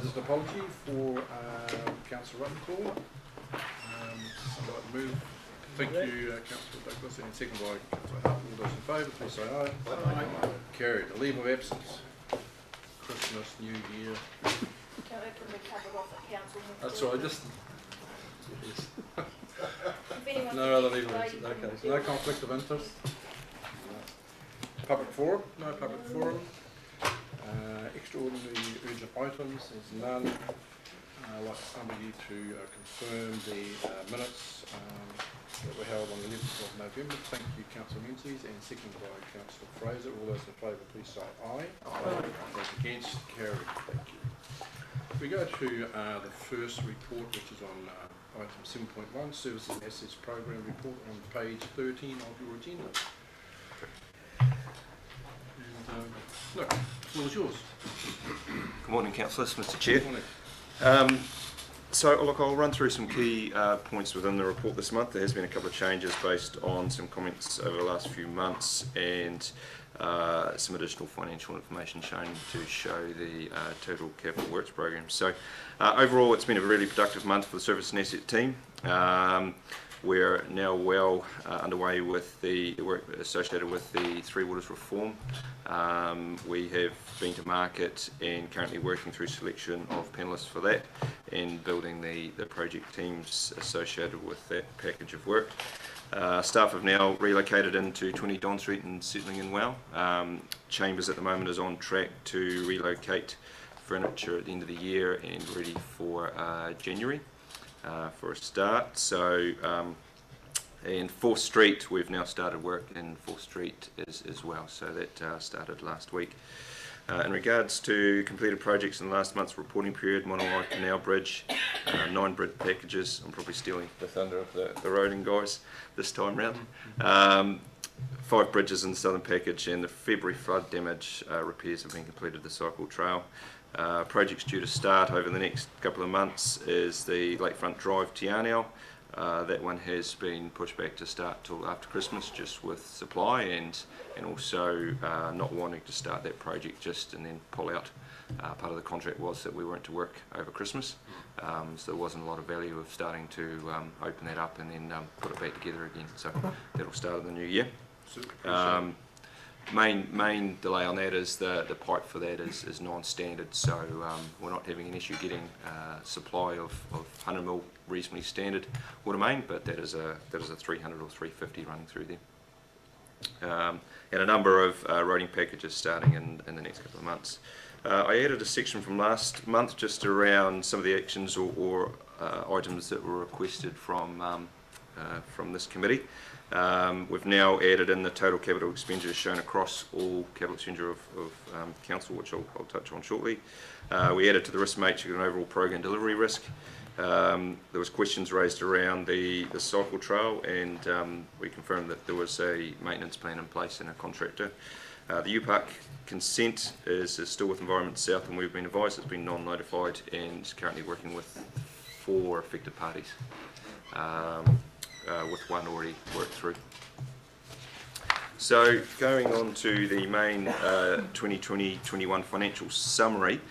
there's an apology for Councillor Ruttencourt. I'd like to move. Thank you, Councillor Douglas, and second by Councillor Hart. All those in favour, please say aye. Aye. Carried. A leave of absence. Christmas, New Year. Don't open the cupboard off at council. That's all right, just... Yes. If anyone No other leave of absence. Okay, so no conflict of interest. Public forum, no public forum. Extraordinary urgent items, there's none. I'd like somebody to confirm the minutes that were held on the 11th of November. Thank you, Councillor Menzies, and seconded by Councillor Fraser. All those in favour, please say aye. Aye. Those against, carried. Thank you. We go to the first report, which is on item 7.1, Services and Assets Program Report, on page 13 of your agenda. And look, the floor is yours. Good morning, councillors, Mr. Chair. Good morning. So, look, I'll run through some key points within the report this month. There has been a couple of changes based on some comments over the last few months and some additional financial information shown to show the total capital works program. So, overall, it's been a really productive month for the Service and Asset team. We're now well underway with the work associated with the Three Waters reform. We have been to market and currently working through selection of panellists for that and building the project teams associated with that package of work. Staff have now relocated into 20 Don Street and settling in well. Chambers at the moment is on track to relocate furniture at the end of the year and ready for January. For a start. So and 4th Street, we've now started work in 4th Street as well, so that started last week. In regards to completed projects in the last month's reporting period, Monowai Canal Bridge, 9 bridge packages. I'm probably stealing the thunder of the roading guys this time round. 5 bridges in the southern package, and the February flood damage repairs have been completed the Cycle Trail. Projects due to start over the next couple of months is the Lakefront Drive Te Anau. That one has been pushed back to start till after Christmas, just with supply and also not wanting to start that project just and then pull out. Part of the contract was that we weren't to work over Christmas, so there wasn't a lot of value of starting to open that up and then put it back together again. So that'll start in the new year. Main delay on that is the pipe for that is non-standard, so we're not having an issue getting supply of 100mm reasonably standard water main, but that is a 300 or 350 running through there. And a number of roading packages starting in the next couple of months. I added a section from last month just around some of the actions or items that were requested from this committee. We've now added in the total capital expenditure shown across all capital expenditure of council, which I'll touch on shortly. We added to the risk matrix an overall program delivery risk. There was questions raised around the Cycle Trail, and we confirmed that there was a maintenance plan in place and a contractor. The UPark consent is still with Environment South, and we've been advised it's been non-notified and currently working with 4 affected parties. With one already worked through. So going on to the main 2020-21 financial summary.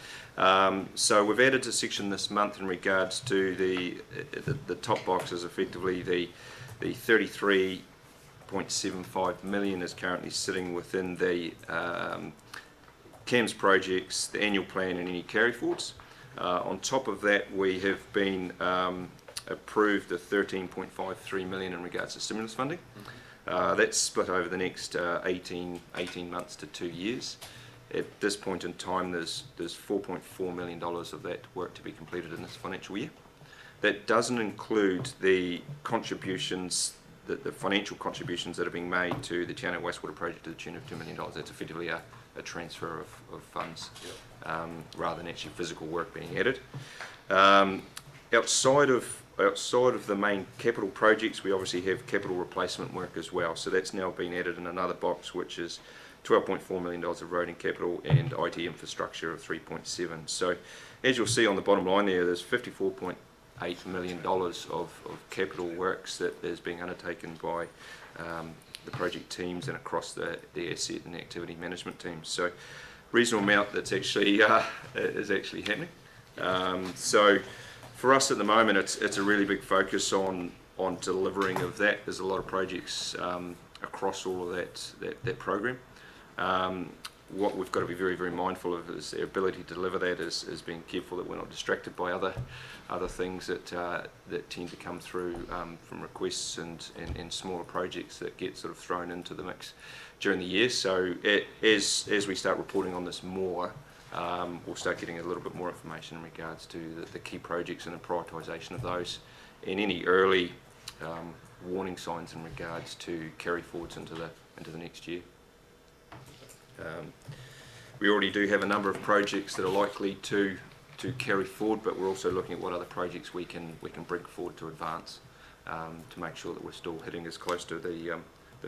So we've added a section this month in regards to the top box is effectively the 33.75 million is currently sitting within the CAMS projects, the annual plan and any carry forwards. On top of that, we have been approved the 13.53 million in regards to stimulus funding. That's split over the next 18 months to 2 years. At this point in time, there's $4.4 million of that work to be completed in this financial year. That doesn't include the contributions, the financial contributions that are being made to the Te Anau Wastewater Project to the tune of $2 million. That's effectively a transfer of funds rather than actually physical work being added. Outside of the main capital projects, we obviously have capital replacement work as well. So that's now been added in another box, which is $12.4 million of roading capital and IT infrastructure of 3.7. So as you'll see on the bottom line there's $54.8 million of capital works that is being undertaken by the project teams and across the asset and activity management teams. So reasonable amount that's actually is actually happening. So for us at the moment, it's a really big focus on delivering of that. There's a lot of projects across all of that program. What we've got to be very, very mindful of is the ability to deliver that is being careful that we're not distracted by other things that tend to come through from requests and smaller projects that get sort of thrown into the mix during the year. So as we start reporting on this more, we'll start getting a little bit more information in regards to the key projects and the prioritisation of those, and any early warning signs in regards to carry forwards into the next year. We already do have a number of projects that are likely to carry forward, but we're also looking at what other projects we can bring forward to advance to make sure that we're still hitting as close to the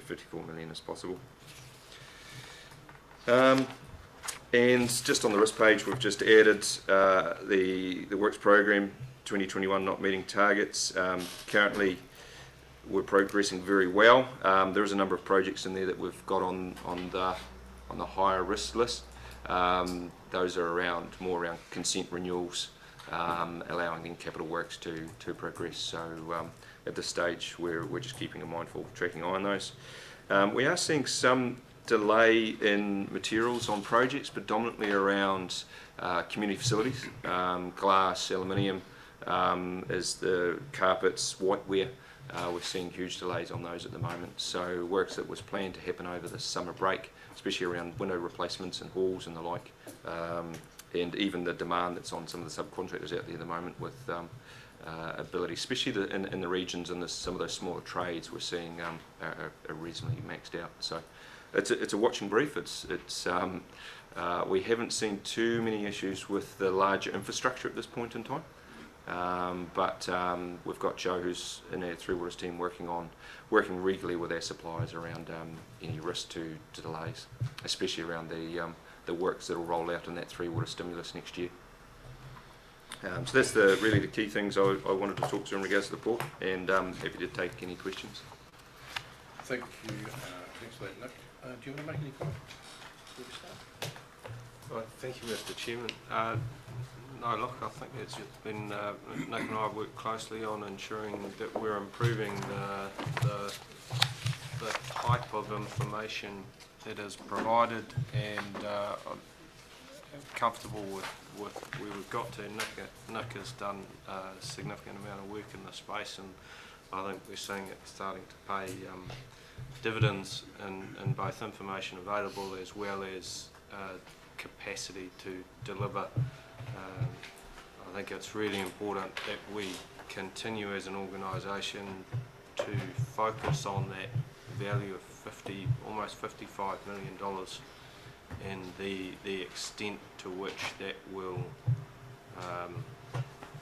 54 million as possible. And just on the risk page, we've just added the works program 2021 not meeting targets. Currently, we're progressing very well. There is a number of projects in there that we've got on the higher risk list. Those are more around consent renewals, allowing then capital works to progress. So at this stage, we're just keeping a mindful tracking eye on those. We are seeing some delay in materials on projects, predominantly around community facilities, glass, aluminium, as the carpets, whiteware. We're seeing huge delays on those at the moment. So works that was planned to happen over the summer break, especially around window replacements and halls and the like, and even the demand that's on some of the subcontractors out there at the moment with ability, especially in the regions and some of those smaller trades, we're seeing are reasonably maxed out. So it's a watching brief. We haven't seen too many issues with the larger infrastructure at this point in time. But we've got Joe, who's in our Three Waters team, working regularly with our suppliers around any risk to delays, especially around the works that will roll out in that Three Waters stimulus next year. So that's really the key things I wanted to talk to in regards to the report, and happy to take any questions. Thank you. Thanks for that, Nick. Do you want to make any comments before we start? Well, thank you, Mr. Chairman. No, look, I think it's been, Nick and I have worked closely on ensuring that we're improving the type of information that is provided, and I'm comfortable with where we've got to. Nick has done a significant amount of work in this space, and I think we're seeing it starting to pay dividends in both information available as well as capacity to deliver. I think it's really important that we continue as an organisation to focus on that value of almost $55 million and the extent to which that will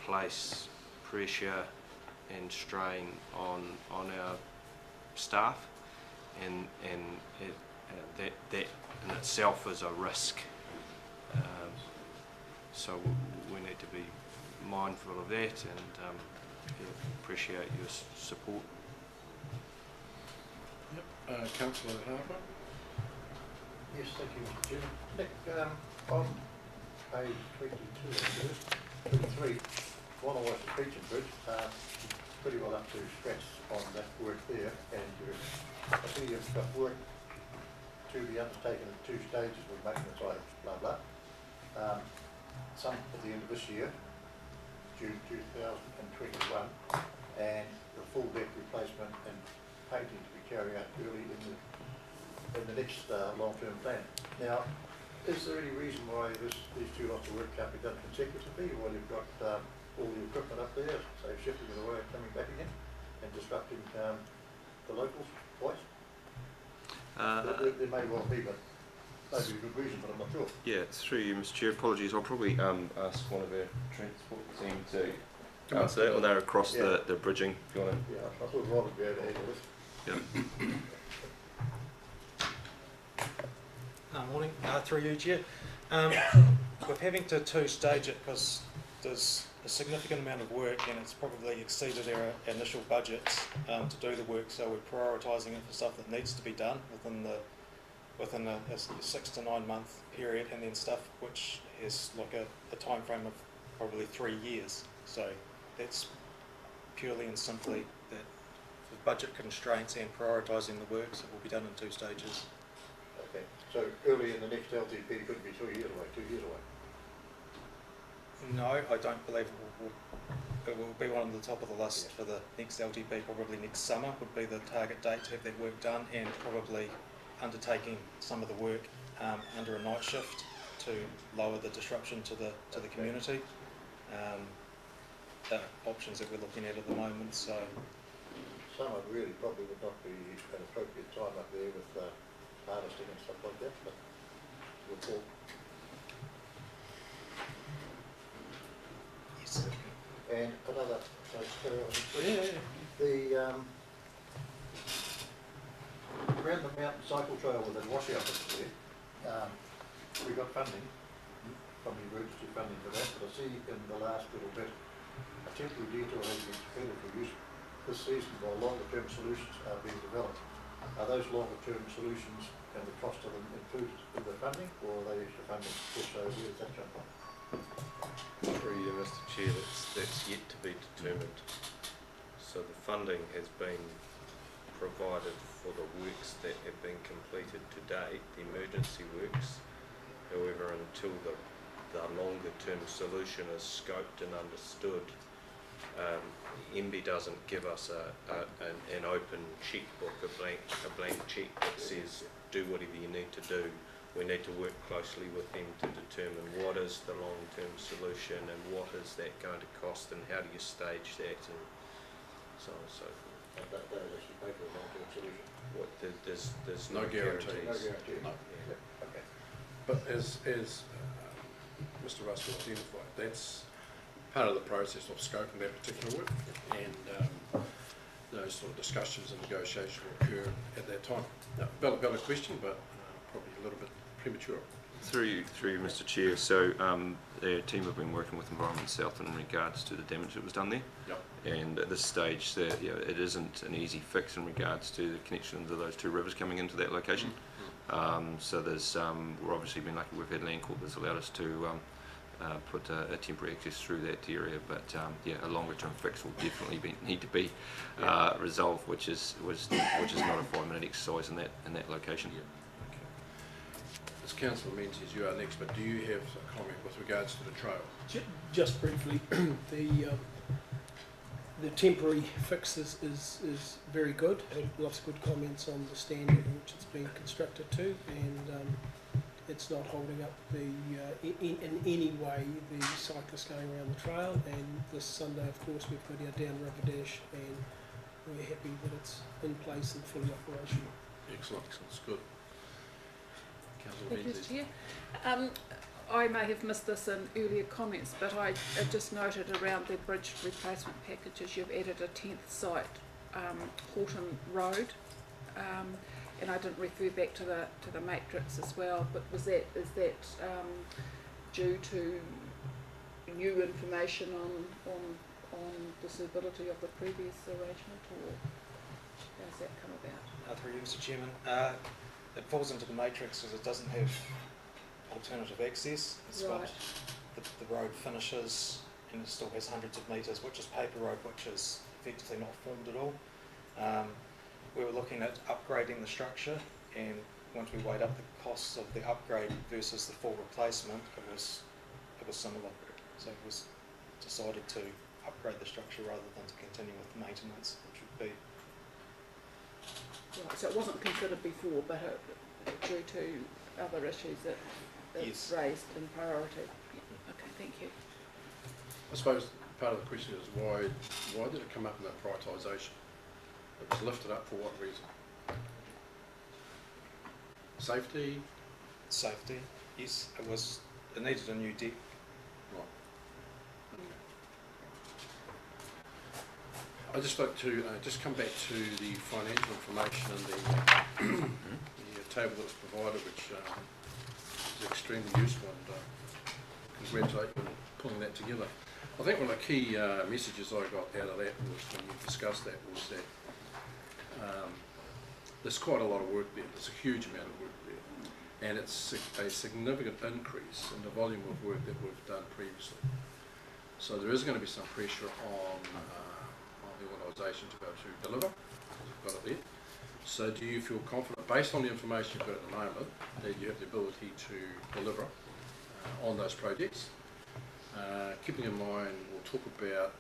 place pressure and strain on our staff, and that in itself is a risk. So we need to be mindful of that, and appreciate your support. Yep. Councillor Harper. Yes, thank you, Mr. Chairman. Nick, on page 22, 23, one of the Preaching Bridge, pretty well up to scratch on that work there, and I see you've got work to be undertaken in 2 stages with maintenance items, blah blah. Some at the end of this year, June 2021, and the full deck replacement and painting to be carried out early in the next long-term plan. Now, is there any reason why these 2 lots of work can't be done consecutively while you've got all the equipment up there, say shifting it away and coming back again, and disrupting the locals twice? There may well be, but maybe a good reason, but I'm not sure. Yeah, through you, Mr. Chair. Apologies. I'll probably ask one of our transport team to answer that, or they're across the bridging. If you want to. Yeah, I thought Rob would be able to handle this. Yeah. Morning, through you, Chair. We're having to 2-stage it because there's a significant amount of work, and it's probably exceeded our initial budgets to do the work, so we're prioritising it for stuff that needs to be done within a 6 to 9 month period, and then stuff which has like a time frame of probably 3 years. So that's purely and simply that with budget constraints and prioritising the works, it will be done in 2 stages. Okay, so early in the next LTP could be 2 years away, 2 years away. No, I don't believe it will be one of the top of the list for the next LTP. Probably next summer would be the target date to have that work done, and probably undertaking some of the work under a night shift to lower the disruption to the community. The options that we're looking at the moment. So Summer really probably would not be an appropriate time up there with harvesting and stuff like that, but your call. yes. And another, Yeah. the around the mountain cycle trail with the washout that's there, we got funding from the emergency funding for that, but I see in the last little bit a temporary detour has been suspended for use this season while longer term solutions are being developed. Are those longer term solutions and the cost of them included in the funding, or are they extra funding? If so, where does that jump on? Through you, Mr Chair, that's yet to be determined. So the funding has been provided for the works that have been completed to date, the emergency works. However, until the longer term solution is scoped and understood, MB doesn't give us an open checkbook, a blank check that says do whatever you need to do. We need to work closely with them to determine what is the long-term solution and what is that going to cost and how do you stage that and so on and so forth. And that does actually pay for a long term solution? There's No guarantees. No guarantee. No. Yeah. Okay. But as Mr Russell identified, that's part of the process of scoping that particular work, and those sort of discussions and negotiations will occur at that time. Now, valid question, but probably a little bit premature. Through you, Mr Chair, so the team have been working with Environment South in regards to the damage that was done there. Yep. And at this stage, it isn't an easy fix in regards to the connections of those 2 rivers coming into that location. So there's, we're obviously been lucky we've had land court that's allowed us to put a temporary access through that area, but a longer term fix will definitely need to be resolved, which is not a 5-minute exercise in that location. Yeah. Okay. As Councillor Menzies, you are next, but do you have a comment with regards to the trail? Just briefly, the temporary fix is very good. Lots of good comments on the standard in which it's being constructed to, and it's not holding up in any way the cyclists going around the trail. And this Sunday, of course, we've got our downriver dash, and we're happy that it's in place and fully operational. Excellent, it's good. Councillor Thank you, Menzies. Chair. I may have missed this in earlier comments, but I just noted around the bridge replacement packages you've added a 10th site, Horton Road, and I didn't refer back to the matrix as well. But is that due to new information on the suitability of the previous arrangement, or how's that come about? Through you, Mr Chairman. It falls into the matrix because it doesn't have alternative access. It's Right. got the road finishes and it still has hundreds of metres, which is paper road, which is effectively not formed at all. We were looking at upgrading the structure, and once we weighed up the costs of the upgrade versus the full replacement, it was similar. So it was decided to upgrade the structure rather than to continue with maintenance, which would be. Right, so it wasn't considered before, but due to other issues that Yes. raised in priority. Okay, thank you. I suppose part of the question is why did it come up in that prioritisation? It was lifted up for what reason? Safety? Safety, yes, it needed a new deck. Right. I'd just like to just come back to the financial information and the table that was provided, which is extremely useful, and congratulate you on pulling that together. I think one of the key messages I got out of that was, when you discussed that, was that there's quite a lot of work there. There's a huge amount of work there, and it's a significant increase in the volume of work that we've done previously. So there is going to be some pressure on the organisation to be able to deliver. You've got it there. So do you feel confident, based on the information you've got at the moment, that you have the ability to deliver on those projects? Keeping in mind, we'll talk about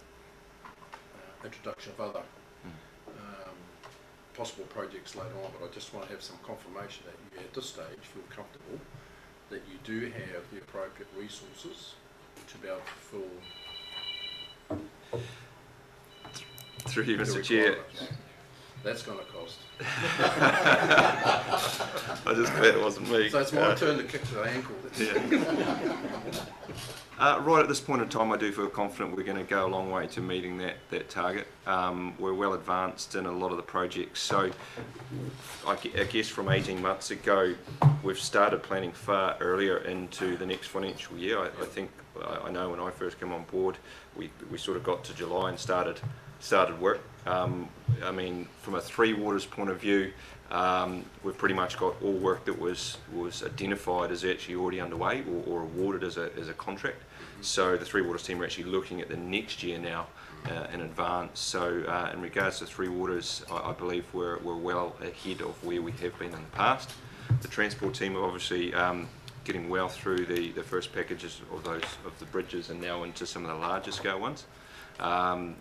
introduction of other possible projects later on, but I just want to have some confirmation that you at this stage feel comfortable that you do have the appropriate resources to be able to fulfill Through you, the Mr. Chair. requirements. That's going to cost. I just glad it wasn't me. So it's my turn to kick the ankle. Right at this point in time, I do feel confident we're going to go a long way to meeting that target. We're well advanced in a lot of the projects. So I guess from 18 months ago, we've started planning far earlier into the next financial year. I think, I know when I first came on board, we sort of got to July and started work. I mean, from a Three Waters point of view, we've pretty much got all work that was identified as actually already underway or awarded as a contract. So the Three Waters team are actually looking at the next year now in advance. So in regards to Three Waters, I believe we're well ahead of where we have been in the past. The transport team are obviously getting well through the first packages of the bridges and now into some of the larger scale ones. I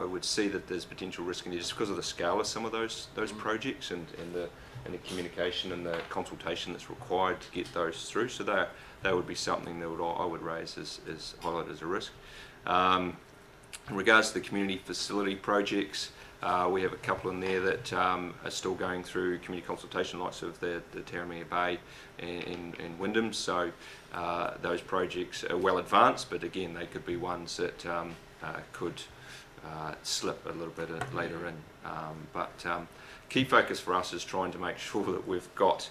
would see that there's potential risk in there just because of the scale of some of those projects and the communication and the consultation that's required to get those through. So that would be something that I would raise as highlighted as a risk. In regards to the community facility projects, we have a couple in there that are still going through community consultation, likes of the Taramia Bay and Wyndham. So those projects are well advanced, but again, they could be ones that could slip a little bit later in. But key focus for us is trying to make sure that we've got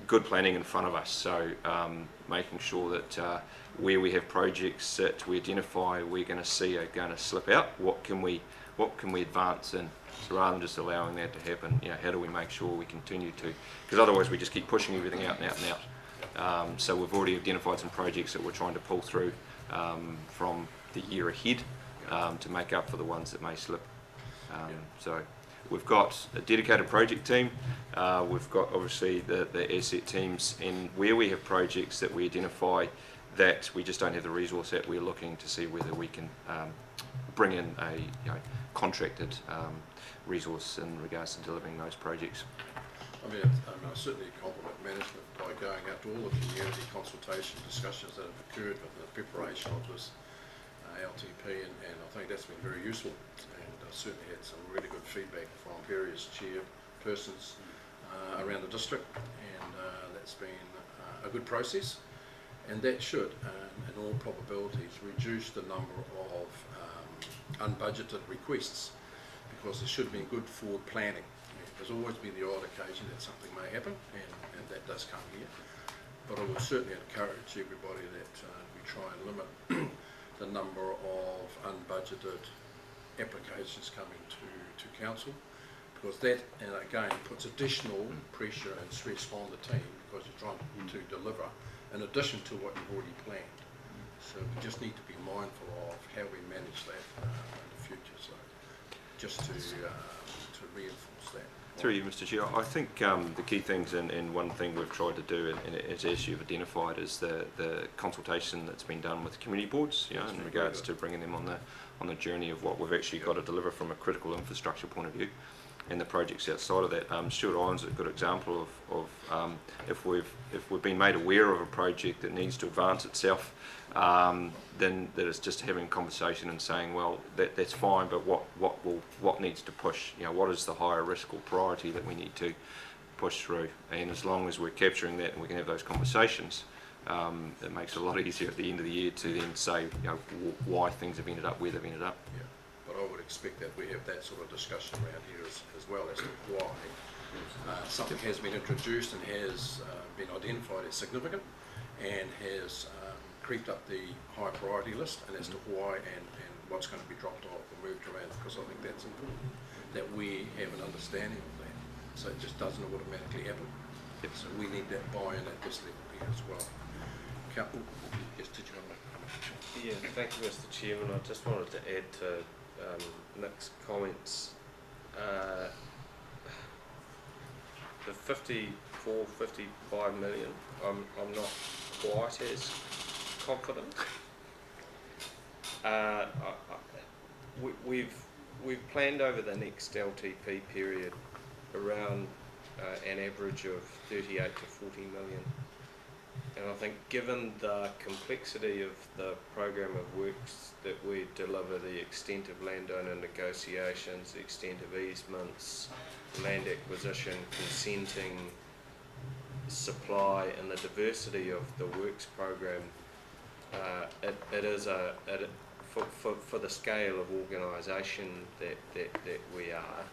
good planning in front of us. So making sure that where we have projects that we identify we're going to see are going to slip out, what can we advance in? So rather than just allowing that to happen, how do we make sure we continue to? Because otherwise we just keep pushing everything out and out and out. So we've already identified some projects that we're trying to pull through from the year ahead to make up for the ones that may slip. So we've got a dedicated project team. We've got obviously the asset teams, and where we have projects that we identify that we just don't have the resource at, we're looking to see whether we can bring in a contracted resource in regards to delivering those projects. I mean, I certainly compliment management by going out to all the community consultation discussions that have occurred with the preparation of this LTP, and I think that's been very useful, and certainly had some really good feedback from various chairpersons around the district, and that's been a good process, and that should, in all probabilities, reduce the number of unbudgeted requests, because there should be good forward planning. There's always been the odd occasion that something may happen, and that does come here. But I would certainly encourage everybody that we try and limit the number of unbudgeted applications coming to council, because that, and again, puts additional pressure and stress on the team, because you're trying to deliver in addition to what you've already planned. So we just need to be mindful of how we manage that in the future. So just to reinforce that. Through you, Mr. Chair, I think the key things, and one thing we've tried to do, and as you've identified, is the consultation that's been done with community boards, in regards to bringing them on the journey of what we've actually got to deliver from a critical infrastructure point of view, and the projects outside of that. Stewart Island's a good example of if we've been made aware of a project that needs to advance itself, then that it's just having a conversation and saying, well, that's fine, but what needs to push? What is the higher risk or priority that we need to push through? And as long as we're capturing that and we can have those conversations, it makes it a lot easier at the end of the year to then say, why things have ended up where they've ended up. Yeah, but I would expect that we have that sort of discussion around here as well as to why something has been introduced and has been identified as significant and has creeped up the high priority list, and as to why and what's going to be dropped off or moved around, because I think that's important, that we have an understanding of that, so it just doesn't automatically happen. So we need that buy-in at this level here as well. Yes, did you want to Yeah, thank you, Mr. Chairman. I just wanted to add to Nick's comments. The 55 million, I'm not quite as confident. We've planned over the next LTP period around an average of 38 to 40 million. And I think given the complexity of the program of works that we deliver, the extent of landowner negotiations, the extent of easements, land acquisition, consenting, supply, and the diversity of the works program, it is for the scale of organisation that we are,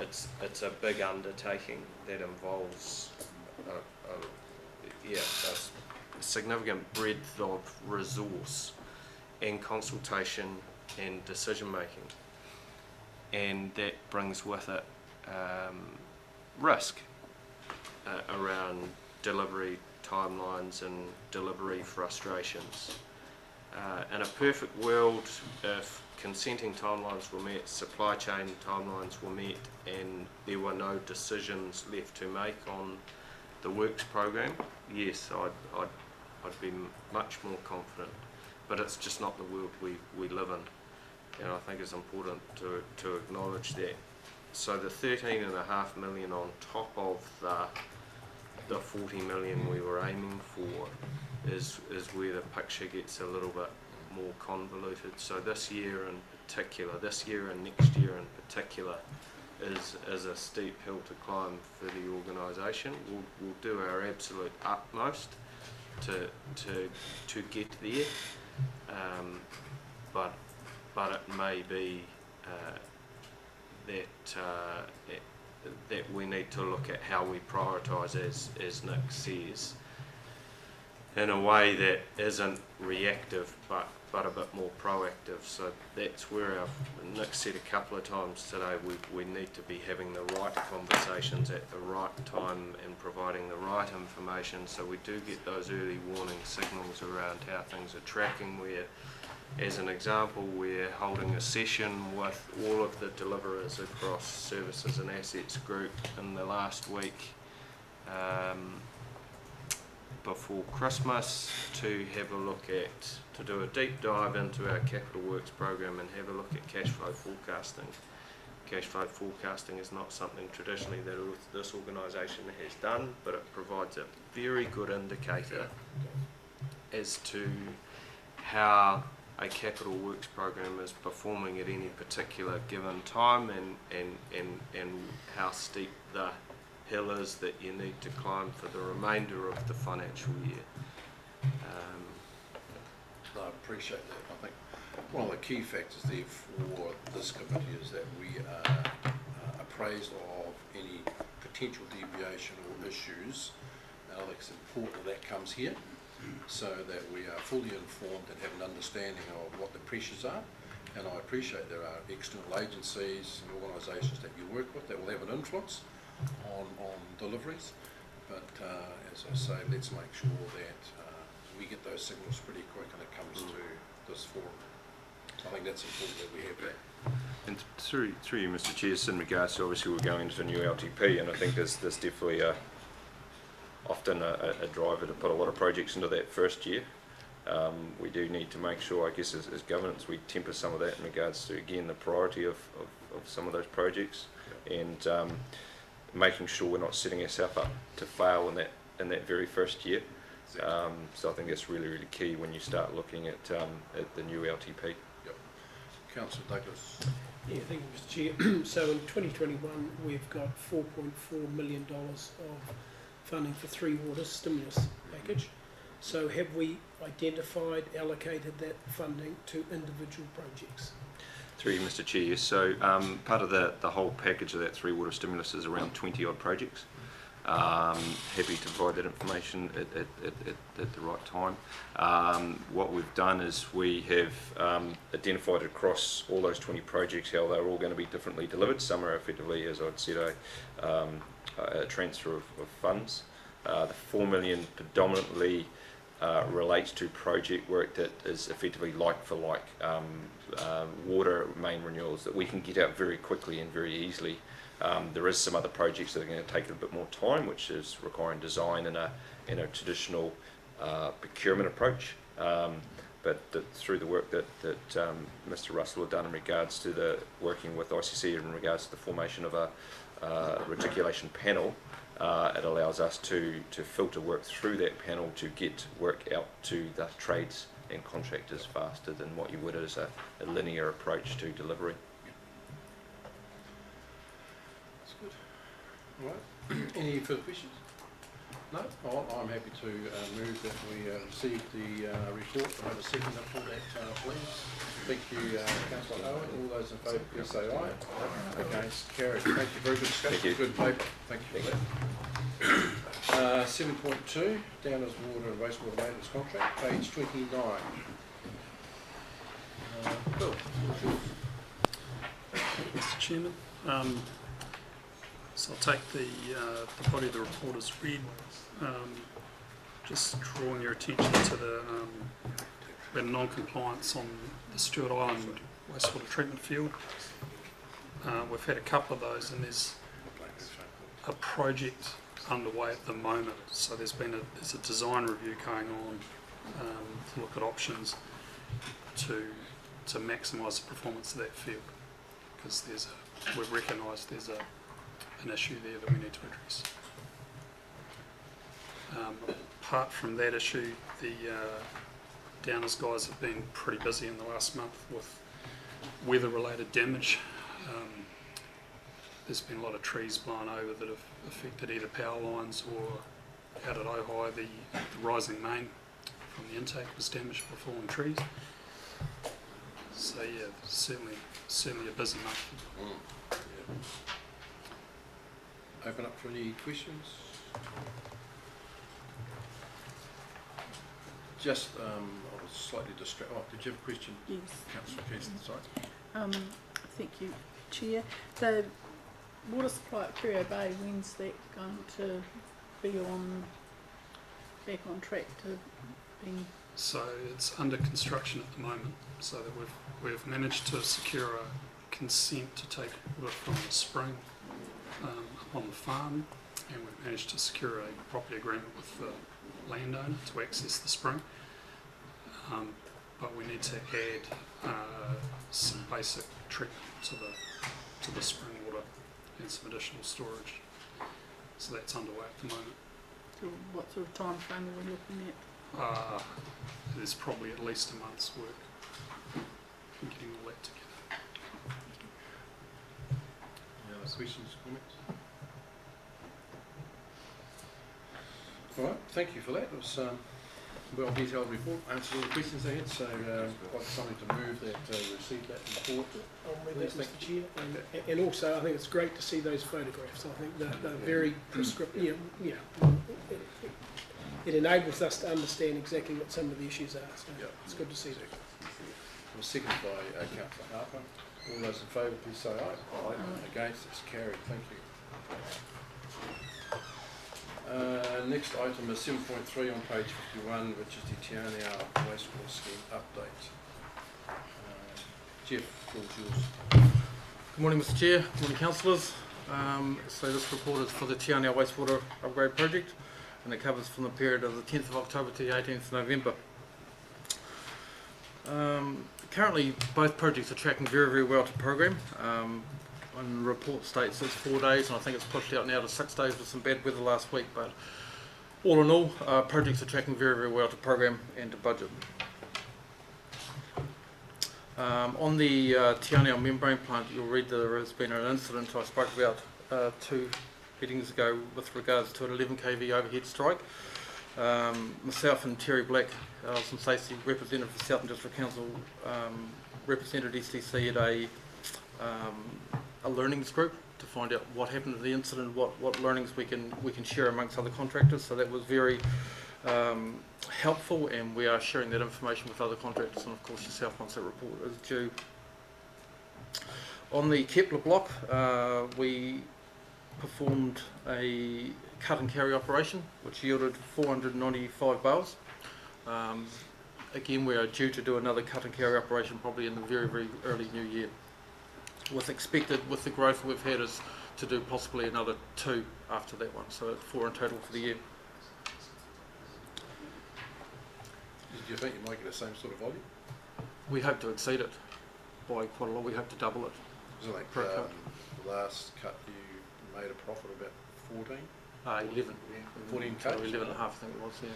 it's a big undertaking that involves a significant breadth of resource and consultation and decision making, and that brings with it risk around delivery timelines and delivery frustrations. In a perfect world, if consenting timelines were met, supply chain timelines were met, and there were no decisions left to make on the works program, yes, I'd be much more confident. But it's just not the world we live in, and I think it's important to acknowledge that. So the 13.5 million on top of the 40 million we were aiming for is where the picture gets a little bit more convoluted. So this year and next year in particular is a steep hill to climb for the organisation. We'll do our absolute utmost to get there, but it may be that we need to look at how we prioritise, as Nick says, in a way that isn't reactive but a bit more proactive. So that's where Nick said a couple of times today, we need to be having the right conversations at the right time and providing the right information, so we do get those early warning signals around how things are tracking. Where, as an example, we're holding a session with all of the deliverers across Services and Assets Group in the last week before Christmas to have a look at, to do a deep dive into our capital works program and have a look at cash flow forecasting. Cash flow forecasting is not something traditionally that this organisation has done, but it provides a very good indicator as to how a capital works program is performing at any particular given time, and how steep the hill is that you need to climb for the remainder of the financial year. I appreciate that. I think one of the key factors there for this committee is that we are appraised of any potential deviation or issues, and I think it's important that comes here, so that we are fully informed and have an understanding of what the pressures are. And I appreciate there are external agencies and organisations that you work with that will have an influence on deliveries, but as I say, let's make sure that we get those signals pretty quick when it comes to this forum. I think that's important that we have that. And through you, Mr. Chair, in regards to, obviously we're going into a new LTP, and I think there's definitely often a driver to put a lot of projects into that first year. We do need to make sure, I guess, as governance, we temper some of that in regards to, again, the priority of some of those projects, and making sure we're not setting ourselves up to fail in that very first year. So I think that's really, really key when you start looking at the new LTP. Yep. Councillor Douglas. Yeah, thank you, Mr. Chair. So in 2021, we've got $4.4 million of funding for 3 water stimulus package. So have we identified, allocated that funding to individual projects? Through you, Mr. Chair. So part of the whole package of that 3 water stimulus is around 20 odd projects. Happy to provide that information at the right time. What we've done is we have identified across all those 20 projects how they're all going to be differently delivered. Some are effectively, as I'd said, a transfer of funds. The $4 million predominantly relates to project work that is effectively like for like water main renewals that we can get out very quickly and very easily. There is some other projects that are going to take a bit more time, which is requiring design in a traditional procurement approach. But through the work that Mr. Russell has done in regards to the working with ICC in regards to the formation of a reticulation panel, it allows us to filter work through that panel to get work out to the trades and contractors faster than what you would as a linear approach to delivery. That's good. All right. Any further questions? No? I'm happy to move that we receive the report. I have a second for that, please. Thank you, Councillor Owen. All those in favour, please say aye. Against, carried. Thank you. Very good discussion. Thank you. Good paper. Thank you for that. 7.2, Downers Water and Wastewater Maintenance Contract, page 29. Bill, what's yours? Mr. Chairman, so I'll take the body of the report as read. Just drawing your attention to the non-compliance on the Stewart Island wastewater treatment field. We've had a couple of those, and there's a project underway at the moment. So there's a design review going on to look at options to maximise the performance of that field, because we've recognised there's an issue there that we need to address. Apart from that issue, the Downers guys have been pretty busy in the last month with weather-related damage. There's been a lot of trees blown over that have affected either power lines or out at Ojai, the rising main from the intake was damaged by falling trees. So yeah, certainly a busy month. Open up for any questions. Just, I was slightly distracted. Oh, did you have a question? Yes. Councillor Kirsten, sorry. Thank you, Chair. The water supply at Curio Bay, when's that going to be back on track to being? So it's under construction at the moment, so that we've managed to secure a consent to take water from the spring up on the farm, and we've managed to secure a property agreement with the landowner to access the spring. But we need to add some basic treatment to the spring water and some additional storage. So that's underway at the moment. So what sort of time frame are we looking at? There's probably at least a month's work in getting all that together. Any other questions, comments? All right, thank you for that. It was well detailed report, answered all the questions they had, so I'd like somebody to move that we receive that report. I'll read that, Mr. Chair. And also, I think it's great to see those photographs. I think they're very prescriptive. It enables us to understand exactly what some of the issues are. So it's good to see that. It was seconded by Councillor Harper. All those in favour, please say aye. Aye. Against, it's carried. Thank you. Next item is 7.3 on page 51, which is the Te Anau wastewater scheme update. Jeff, floor is yours. Good morning, Mr. Chair. Good morning, councillors. So this report is for the Te Anau wastewater upgrade project, and it covers from the period of the 10th of October to the 18th of November. Currently, both projects are tracking very, very well to program. And the report states it's 4 days, and I think it's pushed out now to 6 days with some bad weather last week. But all in all, projects are tracking very, very well to program and to budget. On the Te Anau membrane plant, you'll read that there has been an incident I spoke about 2 meetings ago with regards to an 11 kV overhead strike. Myself and Terry Black, Alison Stacey, representative for Southern District Council, represented SDC at a learnings group to find out what happened to the incident, what learnings we can share amongst other contractors. So that was very helpful, and we are sharing that information with other contractors, and of course yourself once that report is due. On the Kepler block, we performed a cut and carry operation which yielded 495 bales. Again, we are due to do another cut and carry operation probably in the very, very early new year. With the growth we've had, is to do possibly another 2 after that one, so 4 in total for the year. Do you think you might get the same sort of volume? We hope to exceed it by quite a lot. We hope to double it. Is it like Per cut. the last cut you made a profit of about 14? 11. Yeah, 14 So cuts? 11 and a half, I think it was, yeah.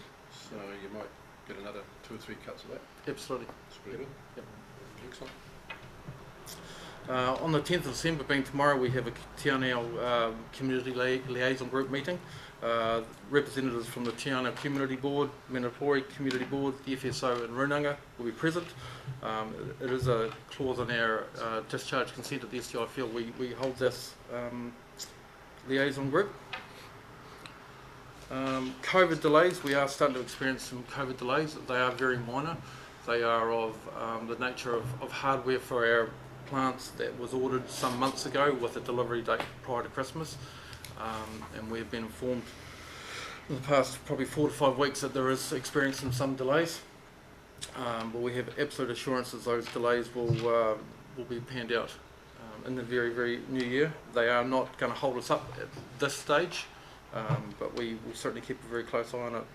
So you might get another 2 or 3 cuts of that. Absolutely. It's pretty good. Yep. Excellent. On the 10th of December, being tomorrow, we have a Te Anau Community Liaison Group meeting. Representatives from the Te Anau Community Board, Menopori Community Board, the FSO and Runanga will be present. It is a clause in our discharge consent at the STI field. We hold this liaison group. COVID delays, we are starting to experience some COVID delays. They are very minor. They are of the nature of hardware for our plants that was ordered some months ago with a delivery date prior to Christmas, and we've been informed in the past probably 4 to 5 weeks that there is experiencing some delays, but we have absolute assurances those delays will be panned out in the very, very new year. They are not going to hold us up at this stage, but we will certainly keep a very close eye on it.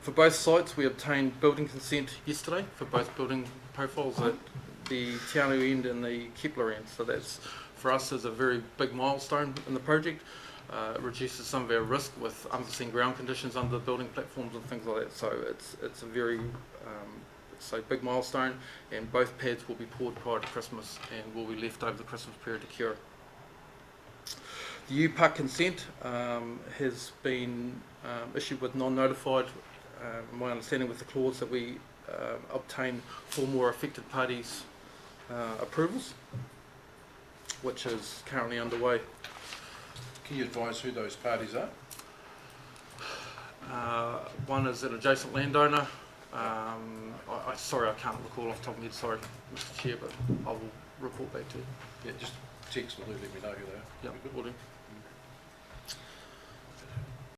For both sites, we obtained building consent yesterday for both building profiles at the Te Anau end and the Kepler end. So that's, for us, is a very big milestone in the project. It reduces some of our risk with unforeseen ground conditions under the building platforms and things like that. So it's a very big milestone, and both pads will be poured prior to Christmas and will be left over the Christmas period to cure. The UPAC consent has been issued with non-notified. My understanding with the clause that we obtain 4 more affected parties' approvals, which is currently underway. Can you advise who those parties are? One is an adjacent landowner. Sorry, I can't recall off the top of my head. Sorry, Mr. Chair, but I will report back to you. Yeah, just text or let me know who they are. Yeah, will do.